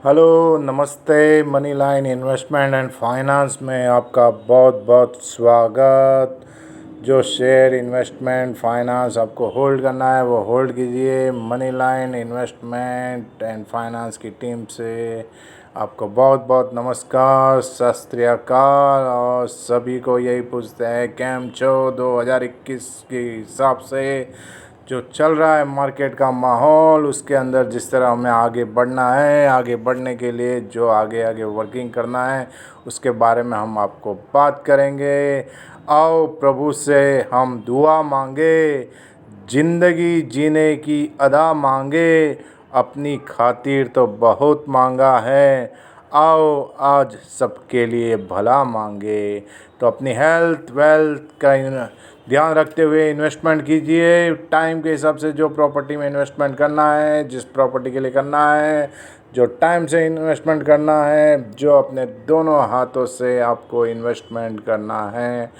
Hello, नमस्ते। Money line investment and finance में आपका बहुत बहुत स्वागत। जो शेयर इन्वेस्टमेंट फाइनेंस आपको होल्ड करना है वो होल्ड कीजिए। Money line investment and finance की टीम से आपको बहुत बहुत नमस्कार, सत श्री अकाल। और सभी को यही पूछते हैं कैम छो 2021 के हिसाब से जो चल रहा है मार्केट का माहौल, उसके अंदर जिस तरह हमें आगे बढ़ना है, आगे बढ़ने के लिए जो आगे आगे वर्किंग करना है उसके बारे में हम आपको बात करेंगे। आओ प्रभु से हम दुआ मांगे, ज़िंदगी जीने की अदा मांगे, अपनी खातिर तो बहुत मांगा है। आओ आज सबके लिए भला मांगे। तो अपनी हेल्थ वेल्थ का ध्यान रखते हुए इन्वेस्टमेंट कीजिए। टाइम के हिसाब से जो प्रॉपर्टी में इन्वेस्टमेंट करना है, जिस प्रॉपर्टी के लिए करना है, जो टाइम से इन्वेस्टमेंट करना है, जो अपने दोनों हाथों से आपको इन्वेस्टमेंट करना है,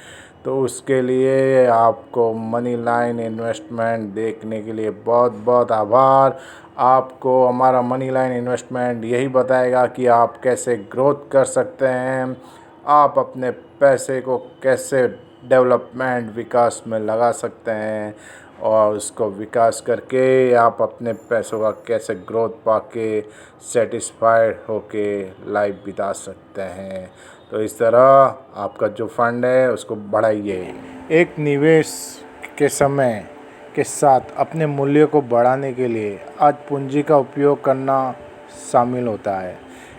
तो उसके लिए आपको मनी लाइन इन्वेस्टमेंट देखने के लिए बहुत बहुत आभार। आपको हमारा मनी लाइन इन्वेस्टमेंट यही बताएगा कि आप कैसे ग्रोथ कर सकते हैं, आप अपने पैसे को कैसे डेवलपमेंट विकास में लगा सकते हैं, और उसको विकास करके आप अपने पैसों का कैसे ग्रोथ पाके सेटिस्फाइड होके लाइफ बिता सकते हैं। तो इस तरह आपका जो फंड है उसको बढ़ाइए। एक निवेश के समय के साथ अपने मूल्य को बढ़ाने के लिए आज पूंजी का उपयोग करना शामिल होता है।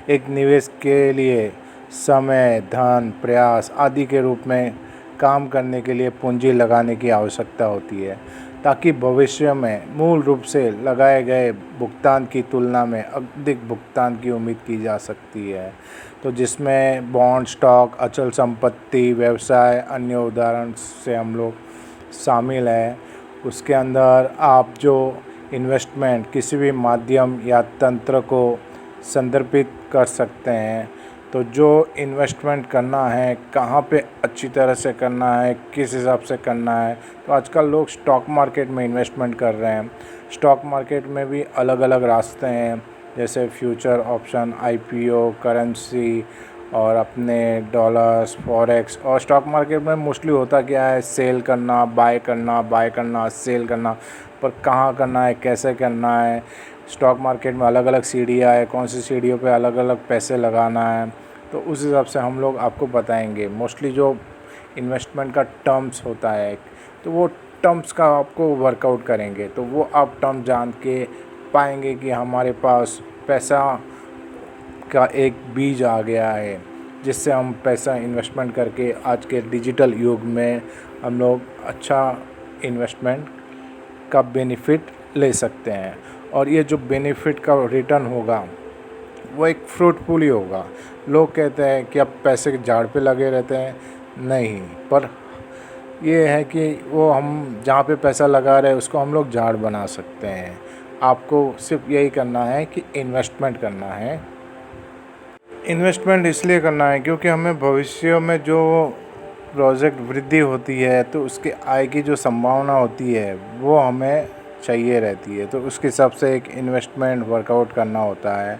एक निवेश के लिए समय, धन, प्रयास आदि के रूप में काम करने के लिए पूंजी लगाने की आवश्यकता होती है, ताकि भविष्य में मूल रूप से लगाए गए भुगतान की तुलना में अधिक भुगतान की उम्मीद की जा सकती है। तो जिसमें बॉन्ड, स्टॉक, अचल संपत्ति, व्यवसाय, अन्य उदाहरण से हम लोग शामिल हैं। उसके अंदर आप जो इन्वेस्टमेंट किसी भी माध्यम या तंत्र को संदर्भित कर सकते हैं। तो जो इन्वेस्टमेंट करना है, कहाँ पे अच्छी तरह से करना है, किस हिसाब से करना है, तो आजकल लोग स्टॉक मार्केट में इन्वेस्टमेंट कर रहे हैं। स्टॉक मार्केट में भी अलग अलग रास्ते हैं, जैसे फ्यूचर ऑप्शन, आईपीओ, करेंसी और अपने डॉलर्स, फॉरेक्स। और स्टॉक मार्केट में मोस्टली होता क्या है, सेल करना, बाय करना, बाय करना, सेल करना। पर कहाँ करना है, कैसे करना है, स्टॉक मार्केट में अलग अलग सीढ़ियाँ है, कौन सी सीढ़ियों पे अलग अलग पैसे लगाना है, तो उस हिसाब से हम लोग आपको बताएंगे। मोस्टली जो इन्वेस्टमेंट का टर्म्स होता है, तो वो टर्म्स का आपको वर्कआउट करेंगे, तो वो आप टर्म जान के पाएंगे कि हमारे पास पैसा का एक बीज आ गया है, जिससे हम पैसा इन्वेस्टमेंट करके आज के डिजिटल युग में हम लोग अच्छा इन्वेस्टमेंट का बेनिफिट ले सकते हैं। और ये जो बेनिफिट का रिटर्न होगा वो एक फ्रूटफुल ही होगा। लोग कहते हैं कि अब पैसे के झाड़ पे लगे रहते हैं, नहीं, पर ये है कि वो हम जहाँ पे पैसा लगा रहे हैं उसको हम लोग झाड़ बना सकते हैं। आपको सिर्फ यही करना है कि इन्वेस्टमेंट करना है। इन्वेस्टमेंट इसलिए करना है क्योंकि हमें भविष्य में जो प्रोजेक्ट वृद्धि होती है, तो उसके आय की जो संभावना होती है वो हमें चाहिए रहती है। तो उसके हिसाब से एक इन्वेस्टमेंट वर्कआउट करना होता है।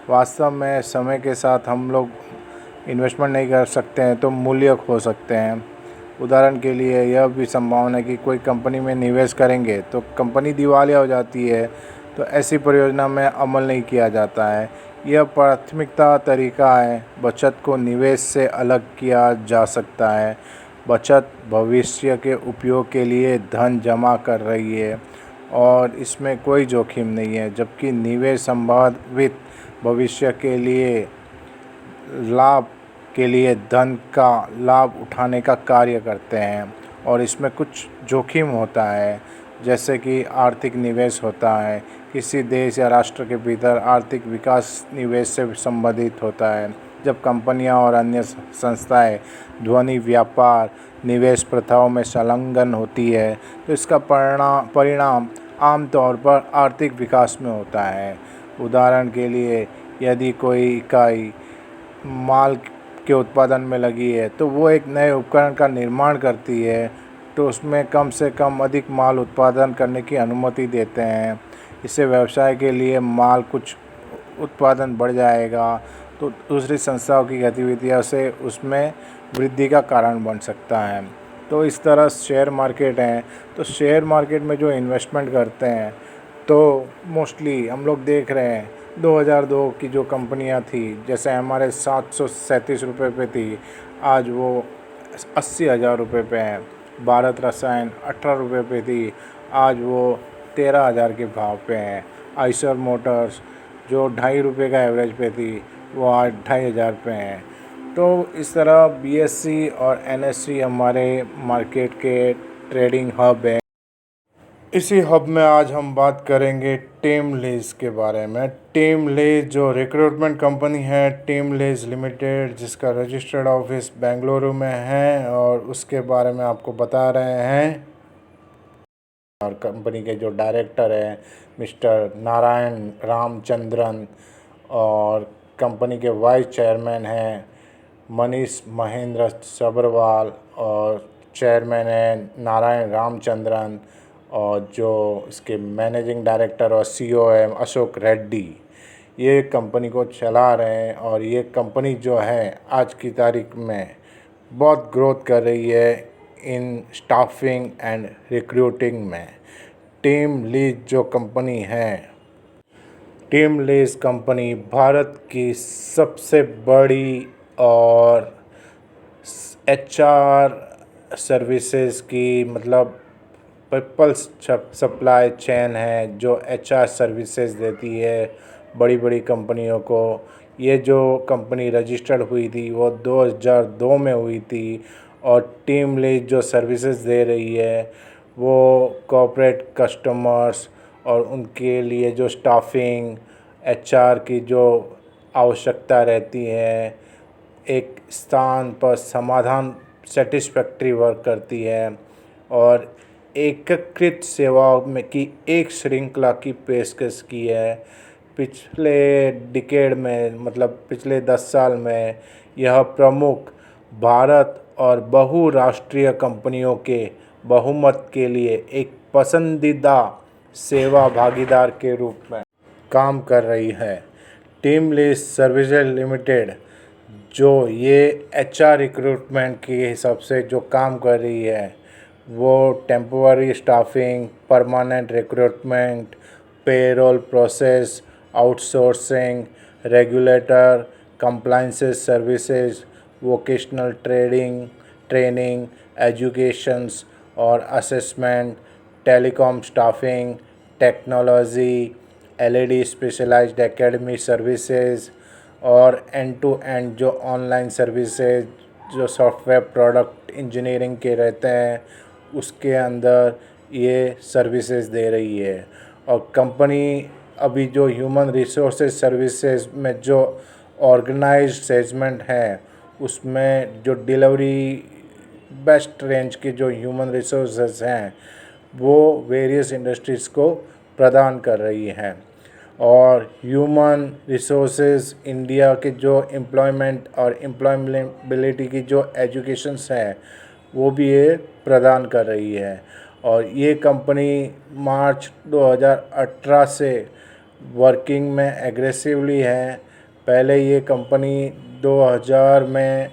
वास्तव में समय के साथ हम लोग इन्वेस्टमेंट नहीं कर सकते हैं तो मूल्य खो सकते हैं। उदाहरण के लिए यह भी संभावना है कि कोई कंपनी में निवेश करेंगे तो कंपनी दिवालिया हो जाती है, तो ऐसी परियोजना में अमल नहीं किया जाता है। यह प्राथमिकता तरीका है। बचत को निवेश से अलग किया जा सकता है। बचत भविष्य के उपयोग के लिए धन जमा कर रही है और इसमें कोई जोखिम नहीं है, जबकि निवेश संभावित भविष्य के लिए लाभ के लिए धन का लाभ उठाने का कार्य करते हैं, और इसमें कुछ जोखिम होता है, जैसे कि आर्थिक निवेश होता है। किसी देश या राष्ट्र के भीतर आर्थिक विकास निवेश से संबंधित होता है। जब कंपनियां और अन्य संस्थाएं ध्वनि व्यापार निवेश प्रथाओं में संलग्न होती है, तो इसका परिणाम आमतौर पर आर्थिक विकास में होता है। उदाहरण के लिए, यदि कोई इकाई माल के उत्पादन में लगी है तो वो एक नए उपकरण का निर्माण करती है, तो उसमें कम से कम अधिक माल उत्पादन करने की अनुमति देते हैं। इससे व्यवसाय के लिए माल कुछ उत्पादन बढ़ जाएगा तो दूसरी संस्थाओं की गतिविधियों से उसमें वृद्धि का कारण बन सकता है। तो इस तरह शेयर मार्केट है, तो शेयर मार्केट में जो इन्वेस्टमेंट करते हैं तो मोस्टली हम लोग देख रहे हैं 2002 की जो कंपनियां थी, जैसे हमारे 737 रुपये पे थी, आज वो 80,000 रुपये पे है। भारत रसायन 18 रुपये पे थी, आज वो 13,000 के भाव पे हैं। आइसर मोटर्स जो 2.5 रुपये का एवरेज पे थी, वो आज 2,500 पे हैं। तो इस तरह बीएससी और एनएससी हमारे मार्केट के ट्रेडिंग हब है। इसी हब में आज हम बात करेंगे टीमलीज के बारे में। टीमलीज जो रिक्रूटमेंट कंपनी है, टीमलीज लिमिटेड, जिसका रजिस्टर्ड ऑफिस बेंगलुरु में है, और उसके बारे में आपको बता रहे हैं। और कंपनी के जो डायरेक्टर हैं मिस्टर नारायण रामचंद्रन, और कंपनी के वाइस चेयरमैन हैं मनीष महेंद्र सब्रवाल, और चेयरमैन हैं नारायण रामचंद्रन, और जो इसके मैनेजिंग डायरेक्टर और सीईओ है अशोक रेड्डी। ये कंपनी को चला रहे हैं, और ये कंपनी जो है आज की तारीख में बहुत ग्रोथ कर रही है इन स्टाफिंग एंड रिक्रूटिंग में। टीमलीज जो कंपनी है, टीमलीज कंपनी भारत की सबसे बड़ी और एचआर सर्विसेज की, मतलब पीपल्स सप्लाई चेन है जो एचआर सर्विसेज देती है बड़ी बड़ी कंपनियों को। ये जो कंपनी रजिस्टर्ड हुई थी वो 2002 में हुई थी, और टीमलीज जो सर्विसेज दे रही है वो कॉर्पोरेट कस्टमर्स और उनके लिए जो स्टाफिंग एचआर की जो आवश्यकता रहती है, एक स्थान पर समाधान सेटिस्फैक्ट्री वर्क करती है, और एकीकृत सेवाओं में की एक श्रृंखला की पेशकश की है। पिछले डिकेड में, मतलब पिछले 10 साल में, यह प्रमुख भारत और बहुराष्ट्रीय कंपनियों के बहुमत के लिए एक पसंदीदा सेवा भागीदार के रूप में काम कर रही है। टीमलीज सर्विसेज लिमिटेड जो ये एचआर रिक्रूटमेंट के हिसाब से जो काम कर रही है, वो temporary staffing, permanent recruitment, payroll process, outsourcing, regulator compliances services, vocational training, educations और assessment, telecom staffing, technology, LED specialised academy services, और एंड टू एंड जो ऑनलाइन सर्विसेज जो सॉफ्टवेयर प्रोडक्ट इंजीनियरिंग के रहते हैं, उसके अंदर ये सर्विसेज दे रही है। और कंपनी अभी जो ह्यूमन रिसोर्सेज सर्विसेज में जो ऑर्गेनाइज्ड सेगमेंट है, उसमें जो डिलीवरी बेस्ट रेंज के जो ह्यूमन रिसोर्सेज हैं वो वेरियस इंडस्ट्रीज़ को प्रदान कर रही हैं। और ह्यूमन रिसोर्सेज इंडिया के जो एम्प्लॉयमेंट और एम्प्लॉयबिलिटी की जो एजुकेशंस हैं वो भी ये प्रदान कर रही है। और ये कंपनी मार्च 2018 से वर्किंग में एग्रेसिवली है। पहले ये कंपनी 2000 में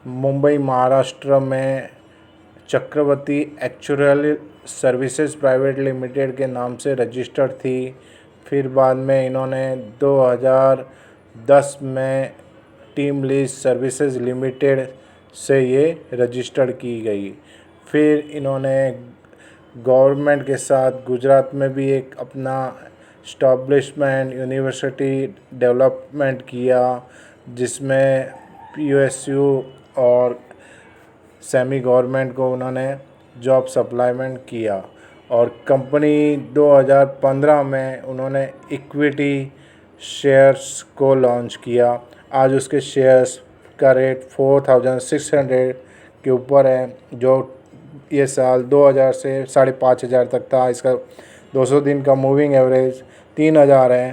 मुंबई महाराष्ट्र में चक्रवर्ती एक्चुरियल सर्विसेज प्राइवेट लिमिटेड के नाम से रजिस्टर्ड थी। फिर बाद में इन्होंने 2010 में टीमलीज सर्विसेज लिमिटेड से ये रजिस्टर्ड की गई। फिर इन्होंने गवर्नमेंट के साथ गुजरात में भी एक अपना इस्टॉब्लिशमेंट यूनिवर्सिटी डेवलपमेंट किया, जिसमें पीयूएसयू और सेमी गवर्नमेंट को उन्होंने जॉब सप्लाईमेंट किया। और कंपनी 2015 में उन्होंने इक्विटी शेयर्स को लॉन्च किया। आज उसके शेयर्स का रेट 4,600 के ऊपर है, जो ये साल 2000 से 5,500 तक था। इसका 200 दिन का मूविंग एवरेज 3,000 है।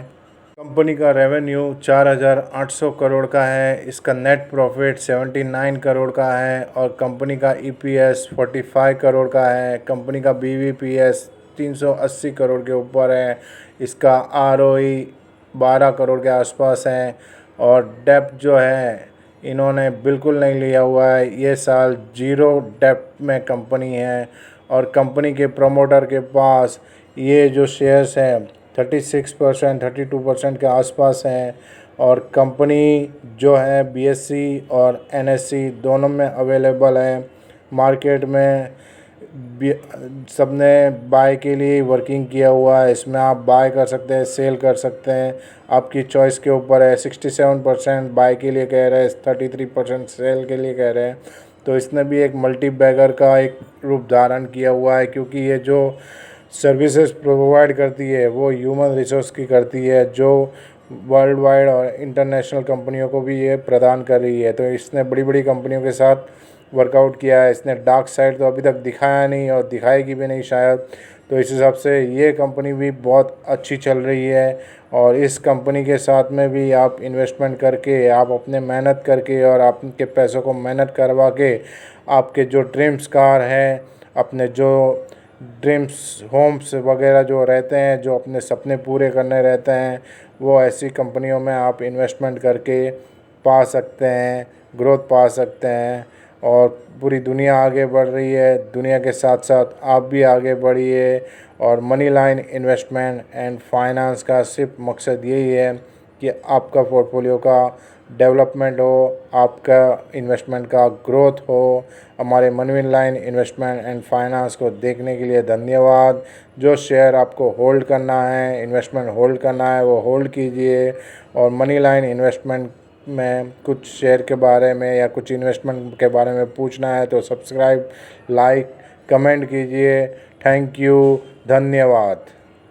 कंपनी का रेवेन्यू 4,800 करोड़ का है। इसका नेट प्रॉफिट 79 करोड़ का है, और कंपनी का ईपीएस 45 करोड़ का है। कंपनी का बीवीपीएस 380 करोड़ के ऊपर है। इसका आरओई 12 करोड़ के आसपास हैं और डेप्ट जो है इन्होंने बिल्कुल नहीं लिया हुआ है। ये साल ज़ीरो डेप्ट में कंपनी है और कंपनी के प्रमोटर के पास ये जो शेयर्स हैं 36% 32% के आसपास हैं और कंपनी जो है BSE और NSE दोनों में अवेलेबल है मार्केट में। सबने बाय के लिए वर्किंग किया हुआ है, इसमें आप बाय कर सकते हैं, सेल कर सकते हैं, आपकी चॉइस के ऊपर है। 67% बाय के लिए कह रहे हैं, 33% सेल के लिए कह रहे हैं। तो इसने भी एक मल्टी बैगर का एक रूप धारण किया हुआ है, क्योंकि ये जो सर्विसेज प्रोवाइड करती है वो ह्यूमन रिसोर्स की करती है, जो वर्ल्ड वाइड और इंटरनेशनल कंपनियों को भी ये प्रदान कर रही है। तो इसने बड़ी बड़ी कंपनियों के साथ वर्कआउट किया है। इसने डार्क साइड तो अभी तक दिखाया नहीं और दिखाएगी भी नहीं शायद। तो इस हिसाब से ये कंपनी भी बहुत अच्छी चल रही है और इस कंपनी के साथ में भी आप इन्वेस्टमेंट करके, आप अपने मेहनत करके और आपके पैसों को मेहनत करवा के आपके जो ड्रीम्स कार हैं, अपने जो ड्रीम्स होम्स वगैरह जो रहते हैं, जो अपने सपने पूरे करने रहते हैं, वो ऐसी कंपनियों में आप इन्वेस्टमेंट करके पा सकते हैं, ग्रोथ पा सकते हैं। और पूरी दुनिया आगे बढ़ रही है, दुनिया के साथ साथ आप भी आगे बढ़िए। और money line investment and finance का सिर्फ मकसद यही है कि आपका पोर्टफोलियो का डेवलपमेंट हो, आपका इन्वेस्टमेंट का ग्रोथ हो। हमारे money line investment and finance को देखने के लिए धन्यवाद। जो शेयर आपको होल्ड करना है, इन्वेस्टमेंट होल्ड करना है, वो होल्ड कीजिए। और मनी लाइन इन्वेस्टमेंट में कुछ शेयर के बारे में या कुछ इन्वेस्टमेंट के बारे में पूछना है तो सब्सक्राइब, लाइक, कमेंट कीजिए। थैंक यू, धन्यवाद।